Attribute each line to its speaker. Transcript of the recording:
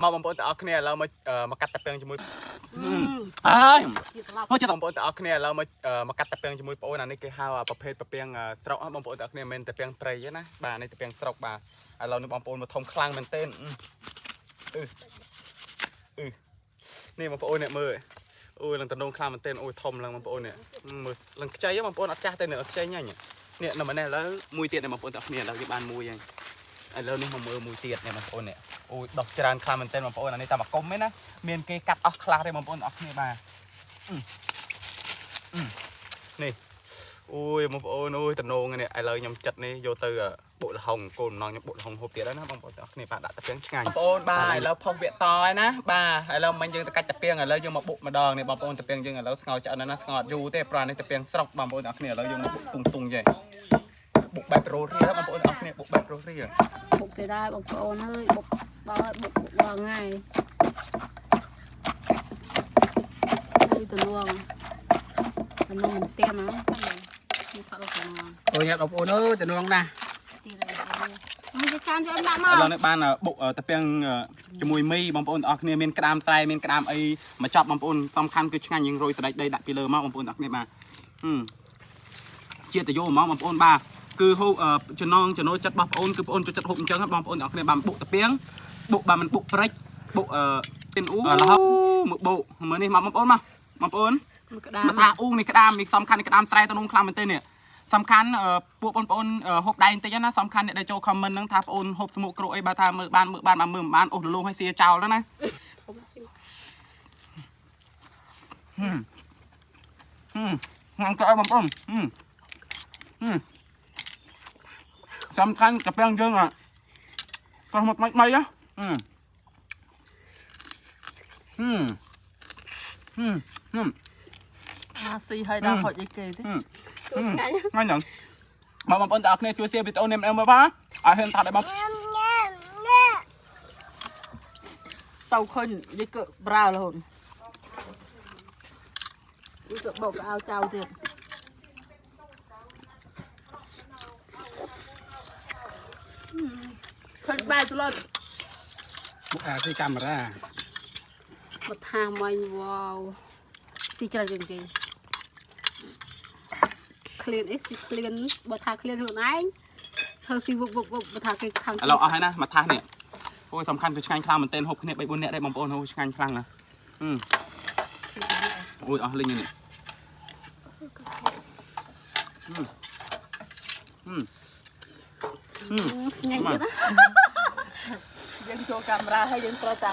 Speaker 1: មកបងប្អូនទាំងអស់គ្នាឥឡូវមកកាត់តាពាំងជាមួយហើយមកចាំបងប្អូនទាំងអស់គ្នាឥឡូវមកកាត់តាពាំងជាមួយបងប្អូនអានេះគេហៅប្រភេទតាពាំងស្រុកបងប្អូនទាំងអស់គ្នាមិនមែនតាពាំងព្រៃទេណាបាទនេះតាពាំងស្រុកបាទឥឡូវនេះបងប្អូនមកធំខ្លាំងមែនទែននេះបងប្អូនអ្នកមើលអូយឡើងតំណងខ្លាំងមែនទែនអូយធំឡើងបងប្អូននេះមើលឡើងខ្ចីបងប្អូនអត់ចាស់ទេអត់ខ្ចីញ៉ាញ់នេះនៅម្នេះឥឡូវមួយទៀតនេះបងប្អូនទាំងអស់គ្នាឥឡូវយើងបានមួយហើយឥឡូវនេះមកមើលមួយទៀតនេះបងប្អូននេះអូយដុះច្រើនខ្លាំងមែនទែនបងប្អូនអានេះតែមកគុំទេណាមានគេកាត់អស់ខ្លះទេបងប្អូនអស់គ្នាបាទនេះអូយបងប្អូនអូយតំណងនេះឥឡូវខ្ញុំចិត្តនេះយកទៅបុកលហុងគោលម្ដងខ្ញុំបុកលហុងហូបទៀតហើយណាបងប្អូនទាំងអស់គ្នាបាទដាក់តាពាំងឆ្ងាញ់បងប្អូនបាទឥឡូវផុសវាតហើយណាបាទឥឡូវមិញយើងទៅកាច់តាពាំងឥឡូវយើងមកបុកម្ដងនេះបងប្អូនតាពាំងយើងឥឡូវស្ងោរឆ្អិនណាស្ងោរអត់យូរទេព្រោះនេះតាពាំងស្រុកបងប្អូនទាំងអស់គ្នាឥឡូវយើងមកបុកទុងចេះបុកបែបរោរៀលបងប្អូនទាំងអស់គ្នាបុកបែបរោរៀល
Speaker 2: បុកគេដែរបងប្អូនអើយបុកដល់បុកដល់ថ្ងៃគឺទៅលងមិនទៀមណានេះថតទៅមក
Speaker 3: អូយបងប្អូនអើយទៅនងណា
Speaker 2: ទីនេះចានជួយដាក់មក
Speaker 1: ឥឡូវនេះបានបុកតាពាំងជាមួយមីបងប្អូនទាំងអស់គ្នាមានក្តាមស្រែមានក្តាមអីមកចប់បងប្អូនសំខាន់គឺឆ្ងាញ់យើងរយសដេចដីដាក់ពីលើមកបងប្អូនទាំងអស់គ្នាបាទជាតិទៅយកហ្មងបងប្អូនបាទគឺហូបចំណងចំណូលចិត្តរបស់បងប្អូនគឺបងប្អូនចូលចិត្តហូបអញ្ចឹងបងប្អូនទាំងអស់គ្នាបានបុកតាពាំងបុកបានមិនបុកព្រិចបុកទីនអ៊ូរហូតមកបុកមើលនេះមកបងប្អូនមកបងប្អូនមកថាអ៊ូនេះក្តាមនេះសំខាន់នេះក្តាមស្រែទៅនំខ្លាំងមែនទេនេះសំខាន់ពួកបងប្អូនហូបដៃបន្តិចណាសំខាន់អ្នកដែលចូល comment ហ្នឹងថាបងប្អូនហូបស្មុកគ្រូអីបើថាមើលបានអូសរលងឲ្យសៀចោលទៅណាងាំងទៅបងប្អូនសំខាន់កាពាំងយើងសោះមកមិនហ៎
Speaker 4: ស៊ីឲ្យដល់ហុចអីគេទេ
Speaker 1: ឆ្ងាញ់ហ្នឹងបងប្អូនទាំងអស់គ្នាជួយshareវីដេអូនេះមើលបាទឲ្យហ៊ានថាដែរបង
Speaker 4: ទៅឃើញនិយាយក៏ប្រើរហូតនេះទៅបោកឲ្យចៅទៀតឃើញបែរទៅលត់
Speaker 3: បុកអាស៊ីកាមេរ៉ា
Speaker 2: មកថាមកវ៉ាវស៊ីច្រើនជាងគេclean អីស៊ី clean បើថា clean ខ្លួនឯងធ្វើស៊ីវឹកបើថាគេខាង
Speaker 1: ឥឡូវអស់ហើយណាមកថាសនេះអូយសំខាន់គឺឆ្ងាញ់ខ្លាំងមែនទែនហូបគ្នា 3-4 នាក់ដែរបងប្អូនហូបឆ្ងាញ់ខ្លាំងណាអូយអស់លីងនេះ
Speaker 2: ស្ងាញ់ទៀតណា
Speaker 4: យើងចូលកាមេរ៉ាហើយយើងត្រូវតែ